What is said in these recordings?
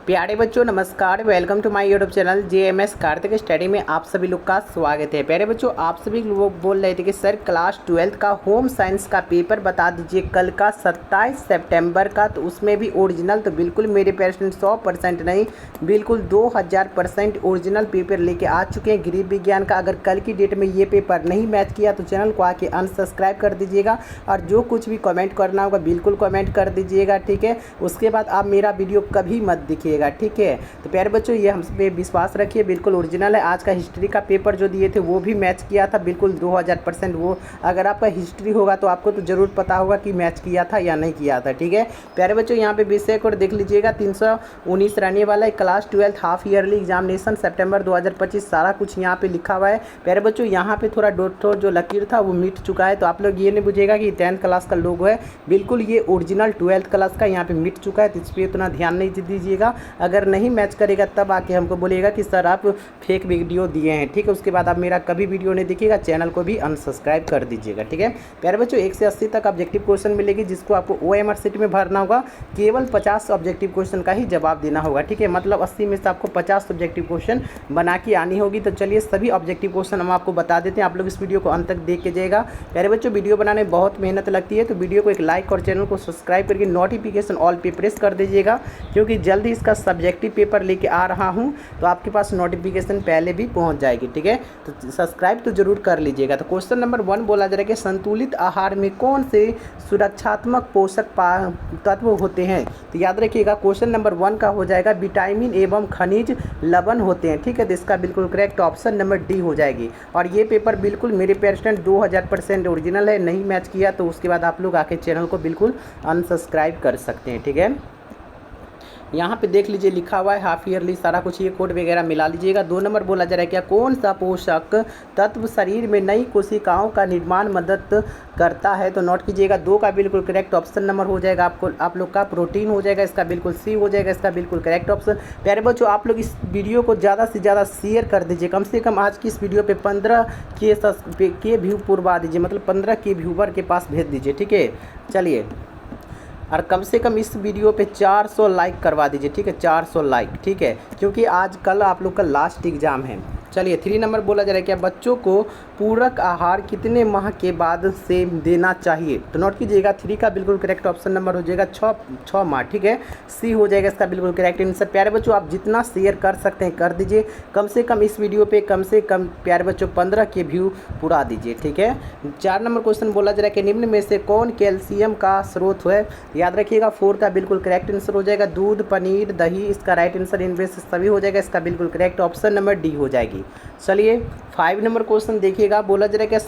प्यारे बच्चों नमस्कार, welcome to my YouTube channel JMS Kartik study में आप सभी लोग का स्वागत है। प्यारे बच्चों, आप सभी लोग बोल रहे थे कि सर क्लास 12 का होम साइंस का पेपर बता दीजिए कल का 27 सितंबर का। तो उसमें भी ओरिजिनल, तो बिल्कुल मेरे पेरेंट्स 100% नहीं, बिल्कुल 2000% ओरिजिनल पेपर लेके आ चुके हैं गृह विज्ञान का। अगर कल की डेट में ये पेपर नहीं मैच किया तो चैनल को आके अनसब्सक्राइब कर दीजिएगा और जो कुछ भी कमेंट करना होगा बिल्कुल कमेंट कर दीजिएगा, ठीक है। उसके बाद आप मेरा वीडियो कभी मत देखिए, ठीक है। तो प्यारे बच्चों, ये हम पे विश्वास रखिए, बिल्कुल ओरिजिनल है। आज का हिस्ट्री का पेपर जो दिए थे वो भी मैच किया था, बिल्कुल 2000%। वो अगर आपका हिस्ट्री होगा तो आपको तो ज़रूर पता होगा कि मैच किया था या नहीं किया था, ठीक है। प्यारे बच्चों, यहाँ पे विषय कोड देख लीजिएगा, 319 रहने वाला है। क्लास 12 हाफ ईयरली एग्जामिनेशन सितंबर 2025, सारा कुछ यहाँ पे लिखा हुआ है। प्यारे बच्चों, यहाँ पे थोड़ा डॉट जो लकीर था वो मिट चुका है, तो आप लोग ये नहीं बुझेगा कि 10th क्लास का लोगो है, बिल्कुल ये ओरिजिनल 12th क्लास का यहाँ पे मिट चुका है। तो इस पर उतना ध्यान नहीं दीजिएगा। अगर नहीं मैच करेगा तब आके हमको बोलिएगा कि सर आप फेक वीडियो दिए हैं, ठीक है। उसके बाद आप मेरा कभी वीडियो नहीं देखिएगा, चैनल को भी अनसब्सक्राइब कर दीजिएगा, ठीक है। प्यारे बच्चों, 1 से 80 तक ऑब्जेक्टिव क्वेश्चन मिलेगी, जिसको आपको OMR शीट में भरना होगा। केवल 50 ऑब्जेक्टिव क्वेश्चन का ही जवाब देना होगा, ठीक है। मतलब 80 में से आपको 50 ऑब्जेक्टिव क्वेश्चन बना के आनी होगी। तो चलिए सभी ऑब्जेक्टिव क्वेश्चन हम आपको बता देते हैं, आप लोग इस वीडियो को अंत तक देख के जाएगा। प्यारे बच्चों, वीडियो बनाने में बहुत मेहनत लगती है, तो वीडियो को एक लाइक और चैनल को सब्सक्राइब करके नोटिफिकेशन ऑल पे प्रेस कर दीजिएगा, क्योंकि जल्दी इसका सब्जेक्टिव पेपर लेके आ रहा हूं, तो आपके पास नोटिफिकेशन पहले भी पहुंच जाएगी, ठीक है। तो सब्सक्राइब तो जरूर कर लीजिएगा। तो क्वेश्चन नंबर 1 बोला जा रहा है कि संतुलित आहार में कौन से सुरक्षात्मक पोषक तत्व होते हैं। तो याद रखिएगा, क्वेश्चन नंबर 1 का हो जाएगा विटामिन एवं खनिज लवण होते हैं, ठीक है। तो इसका बिल्कुल करेक्ट ऑप्शन नंबर डी हो जाएगी। और ये पेपर बिल्कुल मेरे पेरेंट्स 2000% ओरिजिनल है, नहीं मैच किया तो उसके बाद आप लोग आके चैनल को बिल्कुल अनसब्सक्राइब कर सकते हैं, ठीक है। यहाँ पे देख लीजिए लिखा हुआ है हाफ ईयरली, सारा कुछ ये कोड वगैरह मिला लीजिएगा। 2 नंबर बोला जा रहा है क्या कौन सा पोषक तत्व शरीर में नई कोशिकाओं का निर्माण मदद करता है। तो नोट कीजिएगा, 2 का बिल्कुल करेक्ट ऑप्शन नंबर हो जाएगा आप लोग का प्रोटीन हो जाएगा, इसका बिल्कुल सी हो जाएगा, इसका बिल्कुल करेक्ट ऑप्शन। प्यारे बच्चों, आप लोग इस वीडियो को ज़्यादा से ज़्यादा शेयर कर दीजिए, कम से कम आज की इस वीडियो पे 15 के व्यू पुरवा दीजिए, मतलब 15 के व्यूवर के पास भेज दीजिए, ठीक है। चलिए, और कम से कम इस वीडियो पे 400 लाइक करवा दीजिए, ठीक है, 400 लाइक, ठीक है, क्योंकि आज कल आप लोग का लास्ट एग्ज़ाम है। चलिए, 3 नंबर बोला जा रहा है क्या बच्चों को पूरक आहार कितने माह के बाद से देना चाहिए। तो नोट कीजिएगा, 3 का बिल्कुल करेक्ट ऑप्शन नंबर हो जाएगा 6 माह, ठीक है, सी हो जाएगा इसका बिल्कुल करेक्ट आंसर। प्यारे बच्चों, आप जितना शेयर कर सकते हैं कर दीजिए, कम से कम इस वीडियो पे कम से कम प्यारे बच्चों 15 के व्यू पूरा दीजिए, ठीक है। 4 नंबर क्वेश्चन बोला जा रहा है कि निम्न में से कौन कैल्शियम का स्रोत है। याद रखिएगा, 4 का बिल्कुल करेक्ट आंसर हो जाएगा दूध, पनीर, दही, इसका राइट आंसर इनमें से सभी हो जाएगा, इसका बिल्कुल करेक्ट ऑप्शन नंबर डी हो जाएगी। चलिए, 5 नंबर क्वेश्चन देखिएगा, बोला जा रहा है कि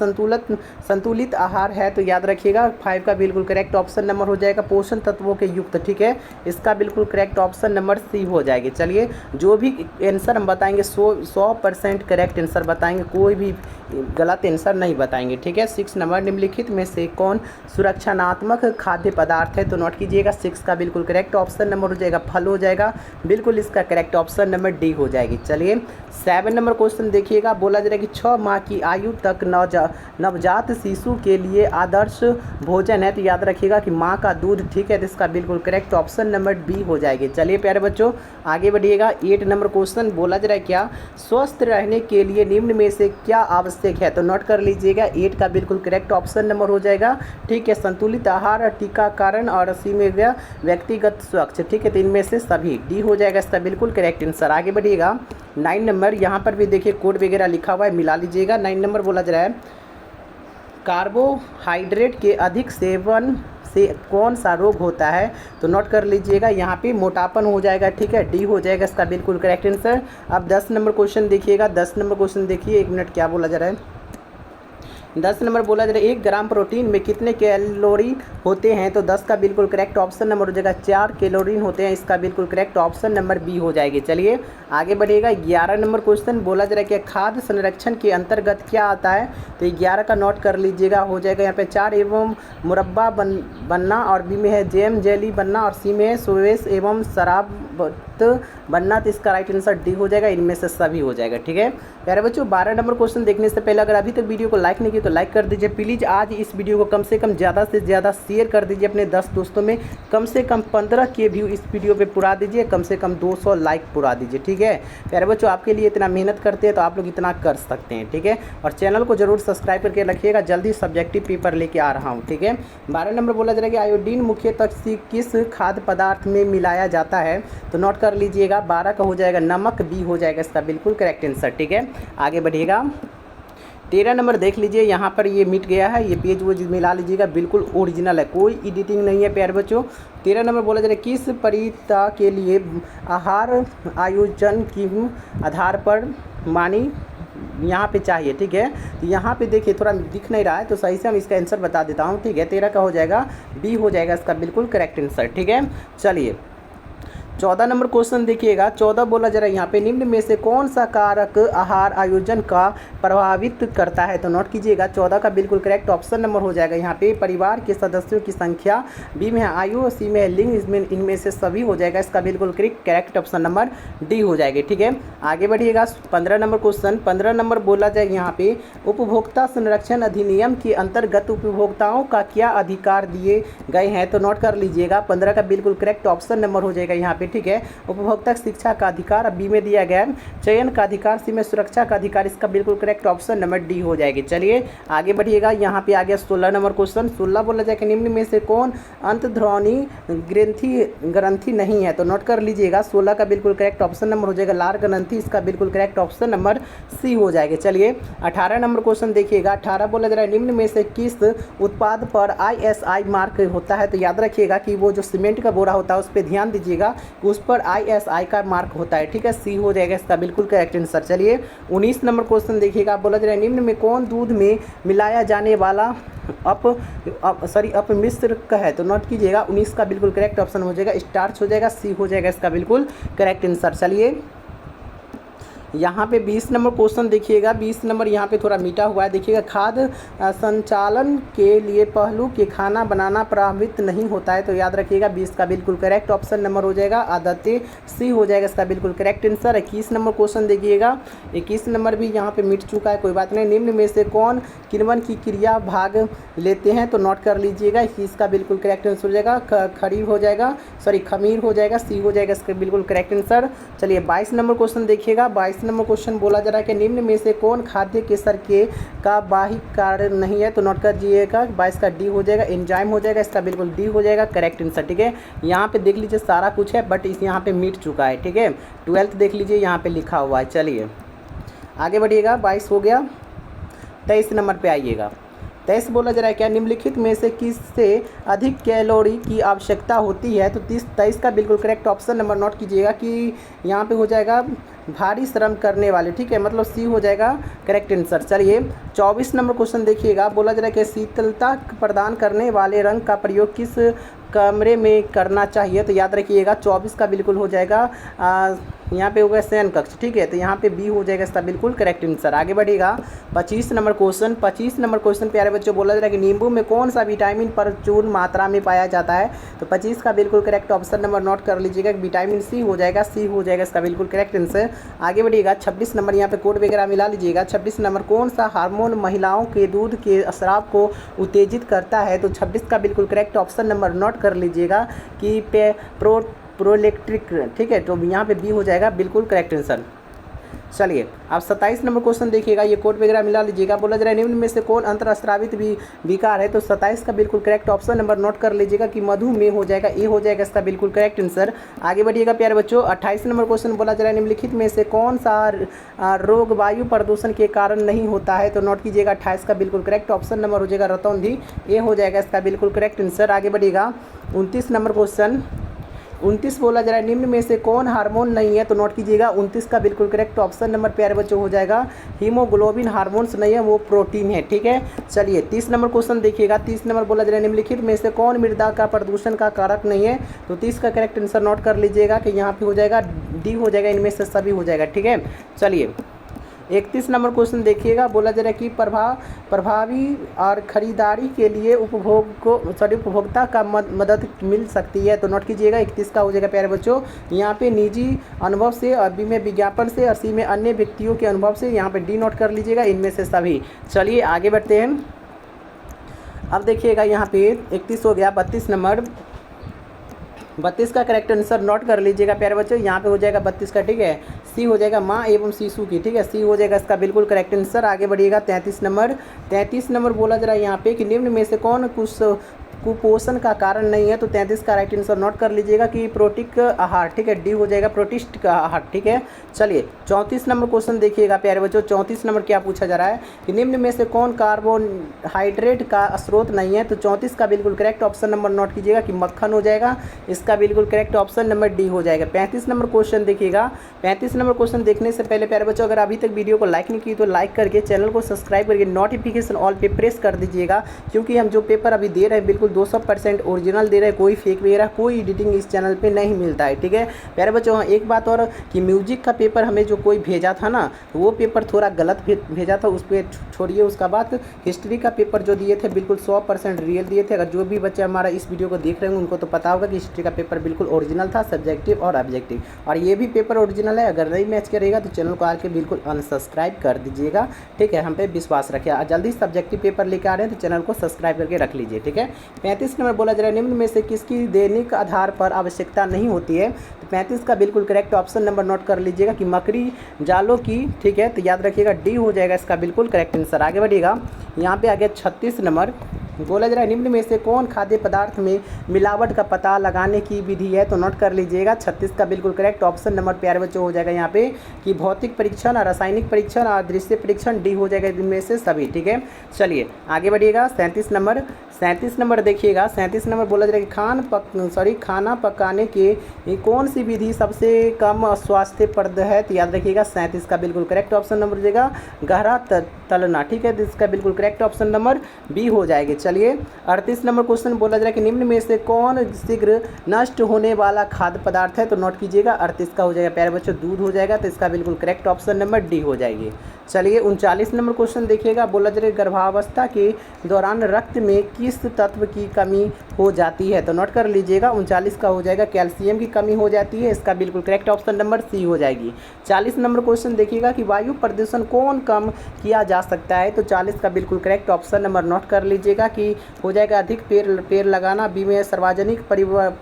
संतुलित आहार है। तो याद रखिएगा 5 का बिल्कुल करेक्ट ऑप्शन नंबर हो जाएगा पोषण तत्वों के युक्त, ठीक है, इसका बिल्कुल करेक्ट ऑप्शन नंबर सी हो जाएगी। चलिए, जो भी आंसर हम बताएंगे 100% करेक्ट आंसर बताएंगे, कोई भी गलत आंसर नहीं बताएंगे, ठीक है। 6 नंबर निम्नलिखित में से कौन सुरक्षात्मक खाद्य पदार्थ है। तो नोट कीजिएगा, 6 का बिल्कुल करेक्ट ऑप्शन नंबर हो जाएगा फल हो जाएगा, बिल्कुल इसका करेक्ट ऑप्शन नंबर डी हो जाएगी। चलिए, 7 नंबर क्वेश्चन देखिएगा, बोला जा रहा है कि 6 माह की आयु तक नवजात शिशु के लिए आदर्श भोजन है। तो याद रखिएगा कि माँ का दूध, ठीक है, तो इसका बिल्कुल करेक्ट ऑप्शन नंबर बी हो जाएगी। चलिए प्यारे बच्चों, आगे बढ़िएगा। 8 नंबर क्वेश्चन बोला जा रहा है क्या स्वस्थ रहने के लिए निम्न में से क्या आवश्यक है। तो नोट कर लीजिएगा, 8 का बिल्कुल करेक्ट ऑप्शन नंबर हो जाएगा, ठीक है, संतुलित आहार, टीकाकरण और सीमित व्यक्तिगत स्वच्छ, ठीक है, तो इनमें से सभी डी हो जाएगा, इसका बिल्कुल करेक्ट आंसर। आगे बढ़िएगा, 9 नंबर, यहाँ पर भी देखिए कोड वगैरह लिखा हुआ है, मिला लीजिएगा। 9 नंबर बोला जा रहा है कार्बोहाइड्रेट के अधिक सेवन से कौन सा रोग होता है। तो नोट कर लीजिएगा, यहाँ पे मोटापन हो जाएगा, ठीक है, डी हो जाएगा इसका बिल्कुल करेक्ट आंसर। अब 10 नंबर क्वेश्चन देखिएगा, 10 नंबर क्वेश्चन देखिए, 1 मिनट, क्या बोला जा रहा है। 10 नंबर बोला जा रहा है 1 ग्राम प्रोटीन में कितने कैलोरी होते हैं। तो 10 का बिल्कुल करेक्ट ऑप्शन नंबर हो जाएगा 4 कैलोरी होते हैं, इसका बिल्कुल करेक्ट ऑप्शन नंबर बी हो जाएगी। चलिए आगे बढ़िएगा। 11 नंबर क्वेश्चन बोला जा रहा है कि खाद्य संरक्षण के अंतर्गत क्या आता है। तो 11 का नोट कर लीजिएगा, हो जाएगा यहाँ पे 4 एवं मुरब्बा बनना, और बी में है जैम जेली बनना, और सी में है सुवेश एवं शराब बनना, तो इसका राइट आंसर डी हो जाएगा, इनमें से सभी हो जाएगा। ठीक है प्यारे बच्चों, 12 नंबर क्वेश्चन देखने से पहले अगर अभी तक वीडियो को लाइक नहीं किया तो लाइक कर दीजिए प्लीज़। आज इस वीडियो को कम से कम ज़्यादा से ज़्यादा शेयर कर दीजिए अपने 10 दोस्तों में। कम से कम 15 के व्यू इस वीडियो पे पुरा दीजिए, कम से कम 200 लाइक पुरा दीजिए। ठीक है प्यारे बच्चों, आपके लिए इतना मेहनत करते हैं तो आप लोग इतना कर सकते हैं। ठीक है, और चैनल को जरूर सब्सक्राइब करके रखिएगा, जल्दी सब्जेक्टिव पेपर लेके आ रहा हूँ। ठीक है, 12 नंबर बोला जा रहा है कि आयोडीन मुख्यतः किस खाद्य पदार्थ में मिलाया जाता है, तो नोट कर लीजिएगा। 12 का हो जाएगा नमक, बी हो जाएगा इसका बिल्कुल करेक्ट आंसर। ठीक है, आगे बढ़िएगा। 13 नंबर देख लीजिए, यहाँ पर ये मिट गया है, ये पेज वो मिला लीजिएगा, बिल्कुल ओरिजिनल है, कोई एडिटिंग नहीं है प्यारे बच्चों। 13 नंबर बोला जा रहा है किस परिता के लिए आहार आयोजन की आधार पर मानी यहाँ पे चाहिए। ठीक है, तो यहाँ पे देखिए थोड़ा दिख नहीं रहा है तो सही से हम इसका आंसर बता देता हूँ। ठीक है, 13 का हो जाएगा बी हो जाएगा इसका बिल्कुल करेक्ट आंसर। ठीक है, चलिए 14 नंबर क्वेश्चन देखिएगा। 14 बोला जरा यहाँ पे निम्न में से कौन सा कारक आहार आयोजन का प्रभावित करता है, तो नोट कीजिएगा। 14 का बिल्कुल करेक्ट ऑप्शन नंबर हो जाएगा यहाँ पे परिवार के सदस्यों की संख्या, बी में है आयु और सी में है लिंग, इसमें इनमें से सभी हो जाएगा, इसका बिल्कुल करेक्ट ऑप्शन नंबर डी हो जाएगी। ठीक है, आगे बढ़िएगा। 15 नंबर क्वेश्चन, 15 नंबर बोला जाए यहाँ पे उपभोक्ता संरक्षण अधिनियम के अंतर्गत उपभोक्ताओं का क्या अधिकार दिए गए हैं, तो नोट कर लीजिएगा। 15 का बिल्कुल करेक्ट ऑप्शन नंबर हो जाएगा यहाँ पे। ठीक है, उपभोक्ता शिक्षा का अधिकार बी में दिया गया है, चयन का अधिकार सी में, सुरक्षा का अधिकार इसका बिल्कुल करेक्ट ऑप्शन नंबर डी हो जाएगी। चलिए आगे बढ़िएगा। यहाँ पे आ गया 16 नंबर क्वेश्चन। 16 बोला जाए कि निम्न में से कौन अंतध्वनि ग्रंथि नहीं है, तो नोट कर लीजिएगा। 16 का बिल्कुल करेक्ट ऑप्शन नंबर हो जाएगा लार ग्रंथि, इसका बिल्कुल करेक्ट ऑप्शन नंबर सी हो जाएगा। चलिए 18 नंबर क्वेश्चन देखिएगा। 18 बोला जा रहा है निम्न में से किस उत्पाद पर ISI मार्क होता है, तो याद रखिएगा कि वो जो सीमेंट का बोरा होता है उस पर ध्यान दीजिएगा, उस पर ISI का मार्क होता है। ठीक है, सी हो जाएगा इसका बिल्कुल करेक्ट आंसर। चलिए 19 नंबर क्वेश्चन देखिएगा। बोला जा रहा है निम्न में कौन दूध में मिलाया जाने वाला अपमिश्र का है, तो नोट कीजिएगा। 19 का बिल्कुल करेक्ट ऑप्शन हो जाएगा स्टार्च हो जाएगा, सी हो जाएगा इसका बिल्कुल करेक्ट आंसर। चलिए यहाँ पे 20 नंबर क्वेश्चन देखिएगा। 20 नंबर यहाँ पे थोड़ा मीठा हुआ है, देखिएगा। खाद्य संचालन के लिए पहलू के खाना बनाना प्रभावित नहीं होता है, तो याद रखिएगा 20 का बिल्कुल करेक्ट ऑप्शन नंबर हो जाएगा आदतें, सी हो जाएगा इसका बिल्कुल करेक्ट आंसर। 21 नंबर क्वेश्चन देखिएगा। 21 नंबर भी यहाँ पे मिट चुका है, कोई बात नहीं। निम्न में से कौन किण्वन की क्रिया भाग लेते हैं, तो नोट कर लीजिएगा, इसका बिल्कुल करेक्ट आंसर हो जाएगा खमीर हो जाएगा, सी हो जाएगा इसका बिल्कुल करेक्ट आंसर। चलिए 22 नंबर क्वेश्चन देखिएगा। 22 नंबर क्वेश्चन बोला जा रहा है कि निम्न में से कौन खाद्य केसर के का बाहिक कार्य नहीं है, तो नोट कर दीजिएगा। 22 का डी हो जाएगा एंजाइम हो जाएगा, इसका बिल्कुल डी हो जाएगा करेक्ट आंसर। ठीक है, यहाँ पे देख लीजिए सारा कुछ है बट इस यहाँ पे मिट चुका है। ठीक है, 12th देख लीजिए यहाँ पे लिखा हुआ है। चलिए आगे बढ़िएगा। 22 हो गया, 23 नंबर पे आइएगा। 23 बोला जा रहा है क्या निम्नलिखित में से किससे अधिक कैलोरी की आवश्यकता होती है, तो 23 का बिल्कुल करेक्ट ऑप्शन नंबर नोट कीजिएगा कि यहाँ पे हो जाएगा भारी श्रम करने वाले। ठीक है, मतलब सी हो जाएगा करेक्ट आंसर। चलिए 24 नंबर क्वेश्चन देखिएगा। बोला जा रहा है कि शीतलता प्रदान करने वाले रंग का प्रयोग किस कमरे में करना चाहिए, तो याद रखिएगा 24 का बिल्कुल हो जाएगा यहाँ पे होगा शयन कक्ष। ठीक है, तो यहाँ पे बी हो जाएगा इसका बिल्कुल करेक्ट आंसर। आगे बढ़ेगा 25 नंबर क्वेश्चन। 25 नंबर क्वेश्चन प्यारे बच्चों बोला जा रहा है कि नींबू में कौन सा विटामिन प्रचुर मात्रा में पाया जाता है, तो 25 का बिल्कुल करेक्ट ऑप्शन नंबर नोट कर लीजिएगा, विटामिन सी हो जाएगा, सी हो जाएगा इसका बिल्कुल करेक्ट आंसर। आगे बढ़िएगा 26 नंबर, यहाँ पे कोड वगैरह मिला लीजिएगा। 26 नंबर कौन सा हार्मोन महिलाओं के दूध के स्राव को उत्तेजित करता है, तो 26 का बिल्कुल करेक्ट ऑप्शन नंबर नोट कर लीजिएगा कि प्रोलेक्ट्रिक। ठीक है, तो यहाँ पे बी हो जाएगा बिल्कुल करेक्ट आंसर। चलिए अब 27 नंबर क्वेश्चन देखिएगा, ये कोड वगैरह मिला लीजिएगा। बोला जा रहा है निम्न में से कौन अंतरस्रावित विकार है, तो 27 का बिल्कुल करेक्ट ऑप्शन नंबर नोट कर लीजिएगा कि मधुमेह हो जाएगा, ए हो जाएगा इसका बिल्कुल करेक्ट आंसर। आगे बढ़िएगा प्यारे बच्चों। 28 नंबर क्वेश्चन बोला जा रहा है निम्नलिखित में से कौन सा रोग वायु प्रदूषण के कारण नहीं होता है, तो नोट कीजिएगा 28 का बिल्कुल करेक्ट ऑप्शन नंबर हो जाएगा रतौंधी, ए हो जाएगा इसका बिल्कुल करेक्ट आंसर। आगे बढ़िएगा 29 नंबर क्वेश्चन। 29 बोला जा रहा है निम्न में से कौन हार्मोन नहीं है, तो नोट कीजिएगा 29 का बिल्कुल करेक्ट ऑप्शन नंबर प्यारे बच्चों हो जाएगा हीमोग्लोबिन हार्मोन्स नहीं है, वो प्रोटीन है। ठीक है, चलिए 30 नंबर क्वेश्चन देखिएगा। 30 नंबर बोला जा रहा है निम्नलिखित में से कौन मृदा का प्रदूषण का कारक नहीं है, तो 30 का करेक्ट आंसर नोट कर लीजिएगा कि यहाँ पे हो जाएगा डी हो जाएगा, इनमें से सभी हो जाएगा। ठीक है, चलिए 31 नंबर क्वेश्चन देखिएगा, बोला जा रहा है कि प्रभावी और खरीदारी के लिए उपभोक्ता का मदद मिल सकती है। तो नोट कीजिएगा 31 का हो जाएगा प्यारे बच्चों, यहाँ पे निजी अनुभव से, अरबी में विज्ञापन से, अस्सी में अन्य व्यक्तियों के अनुभव से, यहाँ पे डी नोट कर लीजिएगा, इनमें से सभी। चलिए आगे बढ़ते हैं। अब देखिएगा यहाँ पे 31 हो गया, 32 नंबर, 32 का करेक्ट आंसर नोट कर लीजिएगा प्यारे बच्चों, यहाँ पे हो जाएगा 32 का, ठीक है। सी हो जाएगा माँ एवं शिशु की, ठीक है, सी हो जाएगा इसका बिल्कुल करेक्ट आंसर। आगे बढ़िएगा 33 नंबर, 33 नंबर बोला जा रहा है यहाँ पे कि निम्न में से कौन कुपोषण का कारण नहीं है। तो 33 का राइट आंसर नोट कर लीजिएगा कि प्रोटीक आहार, ठीक है, डी हो जाएगा प्रोटिस्ट का आहार, ठीक है। चलिए 34 नंबर क्वेश्चन देखिएगा प्यारे बच्चों, 34 नंबर क्या पूछा जा रहा है कि निम्न में से कौन कार्बोहाइड्रेट का स्रोत नहीं है। तो 34 का बिल्कुल करेक्ट ऑप्शन नंबर नोट कीजिएगा कि मक्खन हो जाएगा, इसका बिल्कुल करेक्ट ऑप्शन नंबर डी हो जाएगा। 35 नंबर क्वेश्चन देखिएगा, 35 नंबर क्वेश्चन देखने से पहले प्यारे बच्चों अगर अभी तक वीडियो को लाइक नहीं की तो लाइक करके चैनल को सब्सक्राइब करके नोटिफिकेशन ऑल पे प्रेस कर दीजिएगा, क्योंकि हम जो पेपर अभी दे रहे हैं बिल्कुल 200% ओरिजिनल दे रहे हैं, कोई फेक वगैरह कोई एडिटिंग इस चैनल पे नहीं मिलता है, ठीक है प्यारे बच्चों। एक बात और कि म्यूजिक का पेपर हमें जो कोई भेजा था ना, तो वो पेपर थोड़ा गलत भेजा था, उस पर छोड़िए। उसका बाद हिस्ट्री का पेपर जो दिए थे बिल्कुल 100% रियल दिए थे। अगर जो भी बच्चे हमारा इस वीडियो को देख रहे हैं उनको तो पता होगा कि हिस्ट्री का पेपर बिल्कुल ओरिजिनल था, सब्जेक्टिव और ऑब्जेक्टिव, और ये भी पेपर ओरिजिनल है। अगर नहीं मैच करेगा तो चैनल को आके बिल्कुल अनसब्सक्राइब कर दीजिएगा, ठीक है, हम पे विश्वास रखिए। जल्दी सब्जेक्टिव पेपर लेके आ रहे हैं तो चैनल को सब्सक्राइब करके रख लीजिए, ठीक है। 35 नंबर बोला जा रहा है निम्न में से किसकी दैनिक आधार पर आवश्यकता नहीं होती है। तो 35 का बिल्कुल करेक्ट ऑप्शन नंबर नोट कर लीजिएगा कि मकड़ी जालों की, ठीक है, तो याद रखिएगा डी हो जाएगा इसका बिल्कुल करेक्ट आंसर। आगे बढ़िएगा, यहाँ पे आ गया 36 नंबर, बोला जा रहा है निम्न में से कौन खाद्य पदार्थ में मिलावट का पता लगाने की विधि है। तो नोट कर लीजिएगा 36 का बिल्कुल करेक्ट ऑप्शन नंबर प्यारे बच्चों हो जाएगा यहाँ पे कि भौतिक परीक्षण, रासायनिक परीक्षण और दृश्य परीक्षण, डी हो जाएगा इनमें से सभी, ठीक है। चलिए आगे बढ़िएगा 37 नंबर, 37 नंबर देखिएगा, 37 नंबर बोला जा रहा है कि खाना पकाने के कौन सी विधि सबसे कम स्वास्थ्यप्रद है। तो याद रखिएगा 37 का बिल्कुल करेक्ट ऑप्शन नंबर हो जाएगा गहरा तलना, ठीक है, इसका बिल्कुल करेक्ट ऑप्शन नंबर बी हो जाएगी। चलिए 38 नंबर क्वेश्चन बोला जा रहा है कि निम्न में से कौन शीघ्र नष्ट होने वाला खाद्य पदार्थ है। तो नोट कीजिएगा 38 का हो जाएगा प्यारे बच्चों दूध हो जाएगा, तो इसका बिल्कुल करेक्ट ऑप्शन नंबर डी हो जाएगी। चलिए 39 नंबर क्वेश्चन देखिएगा, बोला जा रहा है गर्भावस्था के दौरान रक्त में किस तत्व की कमी हो जाती है। तो नोट कर लीजिएगा 39 का हो जाएगा कैल्शियम की कमी हो जाती है, इसका बिल्कुल करेक्ट ऑप्शन नंबर सी हो जाएगी। 40 नंबर क्वेश्चन देखिएगा कि वायु प्रदूषण कौन कम किया जा सकता है। तो 40 का बिल्कुल करेक्ट ऑप्शन नंबर नोट कर लीजिएगा कि हो जाएगा अधिक पेड़ लगाना, बी में सार्वजनिक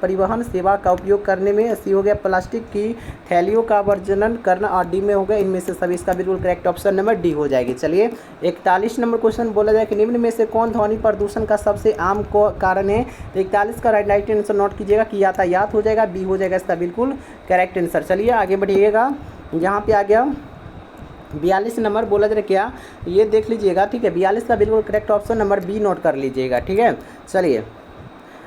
परिवहन सेवा का उपयोग करने में, सी हो गया प्लास्टिक की थैलियों का वर्जन करना, और डी में हो गया इनमें से सभी, इसका बिल्कुल करेक्ट ऑप्शन नंबर डी हो जाएगी। चलिए 41 नंबर क्वेश्चन बोला जाए कि निम्न में से कौन ध्वनि प्रदूषण का सबसे आम कारण है। तो 41 का राइट आंसर नोट कीजिएगा कि यातायात हो जाएगा, बी हो जाएगा इसका बिल्कुल करेक्ट आंसर। चलिए आगे बढ़िएगा, यहाँ पे आ गया 42 नंबर बोला जा रहा है क्या, ये देख लीजिएगा, ठीक है, 42 का बिल्कुल correct option number B note कर लीजिएगा, ठीक है। चलिए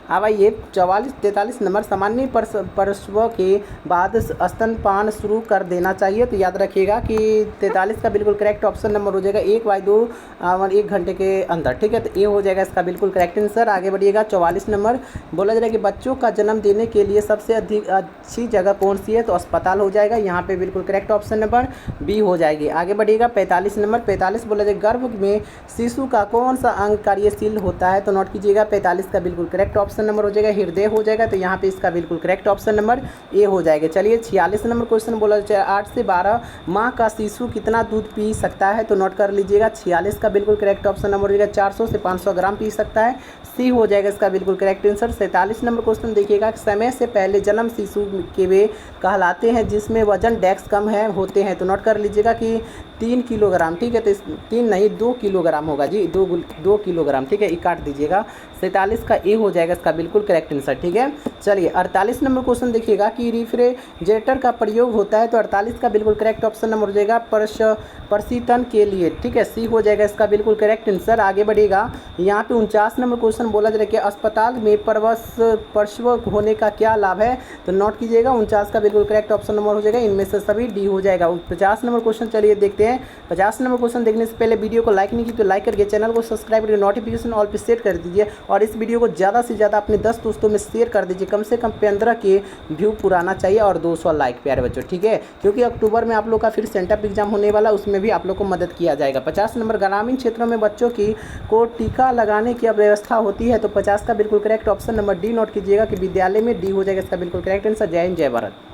अब आइए 43 नंबर, सामान्य प्रसव के बाद स्तनपान शुरू कर देना चाहिए। तो याद रखिएगा कि 43 का बिल्कुल करेक्ट ऑप्शन नंबर हो जाएगा 1 घंटे के अंदर, ठीक है, तो ये हो जाएगा इसका बिल्कुल करेक्ट आंसर। आगे बढ़िएगा 44 नंबर, बोला जा रहा है कि बच्चों का जन्म देने के लिए सबसे अच्छी जगह कौन सी है। तो अस्पताल हो जाएगा, यहाँ पे बिल्कुल करेक्ट ऑप्शन नंबर बी हो जाएगी। आगे बढ़िएगा 45 नंबर, 45 बोला जाए गर्भ में शिशु का कौन सा अंग कार्यशील होता है। तो नोट कीजिएगा 45 का बिल्कुल करेक्ट ऑप्शन नंबर हो जाएगा हृदय हो जाएगा, तो यहाँ पे इसका बिल्कुल करेक्ट ऑप्शन नंबर ए हो जाएगा। चलिए 46 नंबर क्वेश्चन बोला जाए 8 से 12 माह का शिशु कितना दूध पी सकता है। तो नोट कर लीजिएगा 46 का बिल्कुल करेक्ट ऑप्शन नंबर हो जाएगा 400 से 500 ग्राम पी सकता है, सी हो जाएगा इसका बिल्कुल करेक्ट आंसर। 47 नंबर क्वेश्चन देखिएगा समय से पहले जन्म शिशु के वे कहलाते हैं जिसमें वजन डेक्स कम है होते हैं। तो नोट कर लीजिएगा कि 3 किलोग्राम, ठीक है, तो 3 नहीं 2 किलोग्राम होगा जी, 2 किलोग्राम, ठीक है, ये काट दीजिएगा। 47 का ए हो जाएगा इसका बिल्कुल करेक्ट आंसर, ठीक है। चलिए 48 नंबर क्वेश्चन देखिएगा कि रेफ्रिजरेटर का प्रयोग होता है। तो 48 का बिल्कुल करेक्ट ऑप्शन नंबर हो जाएगा प्रशीतन के लिए, ठीक है, सी हो जाएगा इसका बिल्कुल करेक्ट आंसर। आगे बढ़ेगा, यहाँ पे 49 नंबर क्वेश्चन बोला जा रहा है कि अस्पताल में प्रसव होने का क्या लाभ है। तो नोट कीजिएगा 49 का बिल्कुल करेक्ट ऑप्शन नंबर हो जाएगा, इनमें से सभी डी हो जाएगा। 50 नंबर क्वेश्चन चलिए देखते हैं। 50 नंबर क्वेश्चन देखने से पहले वीडियो को लाइक नहीं की तो लाइक करके चैनल को सब्सक्राइब करके नोटिफिकेशन ऑल पे सेट कर दीजिए, और इस वीडियो को ज़्यादा से ज़्यादा अपने 10 दोस्तों में शेयर कर दीजिए। कम से कम 15 के व्यू पुराना चाहिए और 200 लाइक प्यारे बच्चों, ठीक है, क्योंकि अक्टूबर में आप लोग का फिर सेंटअप एग्जाम होने वाला, उसमें भी आप लोग को मदद किया जाएगा। 50 नंबर ग्रामीण क्षेत्रों में बच्चों की को टीका लगाने की व्यवस्था होती है, तो 50 का बिल्कुल correct option number D naught कीजिएगा कि विद्यालय में डी हो जाएगा इसका बिल्कुल करेक्ट आंसर। जय हिंद, जय भारत।